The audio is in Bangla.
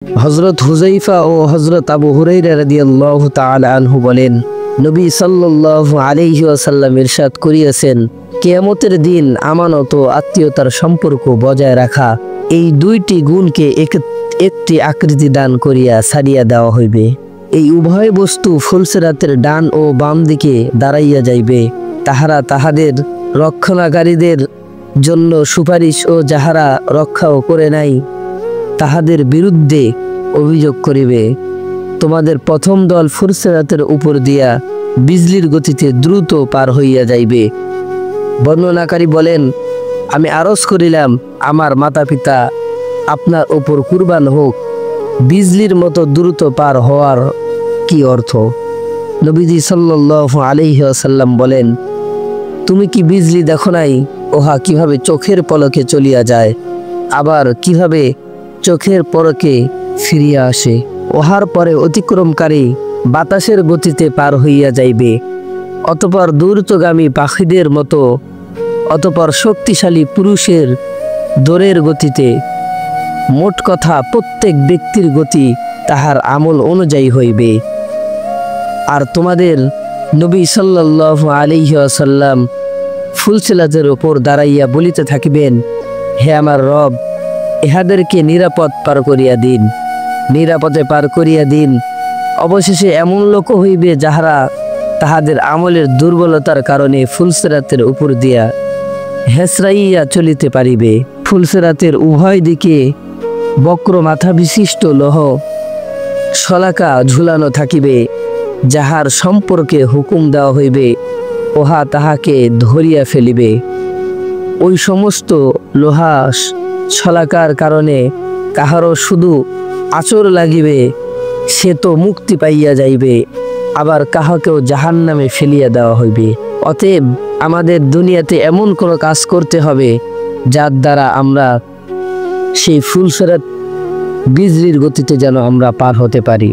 হযরত হুযায়ফা ও হযরত আবু হুরায়রা রাদিয়াল্লাহু তাআলা আনহু বলেন, নবী সাল্লাল্লাহু আলাইহি ওয়াসাল্লাম ইরশাদ করিয়াছেন, কিয়ামতের দিন আমানত ও আত্মীয়তার সম্পর্ক বজায় রাখা এই দুইটি গুণকে একটি আকৃতি দান করিয়া ছাড়িয়া দেওয়া হইবে। এই উভয় বস্তু ফুলসিরাতের ডান ও বাম দিকে দাঁড়াইয়া যাইবে। তাহারা তাহাদের রক্ষণাকারীদের জন্য সুপারিশ ও যাহারা রক্ষাও করে নাই তাহাদের বিরুদ্ধে অভিযোগ করিবে। তোমাদের প্রথম দল ফুলসিরাতের উপর দিয়া বিজলির গতিতে দ্রুত পার হইয়া যাইবে। বর্ণনাকারী বলেন, আমি আরজ করিলাম, আমার মাতা পিতা আপনার উপর কুরবান হোক, বিজলির মতো দ্রুত পার হওয়ার কি অর্থ? নবীজি সাল্লাল্লাহু আলাইহি ওয়াসাল্লাম বলেন, তুমি কি বিজলি দেখো নাই? ওহা কিভাবে চোখের পলকে চলিয়া যায়, আবার কিভাবে চোখের পলকে ফিরিয়া আসে। ওহার পরে অতিক্রমকারী বাতাসের গতিতে পার হইয়া যাইবে, অতঃপর দ্রুতগামী পাখিদের মতো, অতঃপর শক্তিশালী পুরুষের দৌড়ের গতিতে। মোট কথা, প্রত্যেক ব্যক্তির গতি তাহার আমল অনুযায়ী হইবে। আর তোমাদের নবী সাল্লাল্লাহু আলাইহি ওয়াসাল্লাম ফুলসিরাতের উপর দাঁড়াইয়া বলিতে থাকিবেন, হে আমার রব, ইহাদেরকে নিরাপদ পার করিয়া দিন, নিরাপদে পার করিয়া দিন। অবশেষে এমন লোক হইবে যাহারা তাহাদের আমলের দুর্বলতার কারণে ফুলসিরাতের উপর দিয়া হেঁচড়াইয়া চলিতে পারিবে। ফুলসিরাতের উভয় দিকে বক্র মাথা বিশিষ্ট লৌহ শলাকা ঝুলানো থাকিবে, যাহার সম্পর্কে হুকুম দেওয়া হইবে উহা তাহাকে ধরিয়া ফেলিবে। ওই সমস্ত লোহা শলাকার কারণে কাহারও শুধু আঁচড় লাগিবে, সে তো মুক্তি পাইয়া যাইবে, আবার কাহাকেও জাহান্নামে ফেলিয়া দেওয়া হইবে। অতএব আমাদের দুনিয়াতে এমন কোনো কাজ করতে হবে যার দ্বারা আমরা সেই ফুলসিরাত বিজলির গতিতে যেন আমরা পার হতে পারি।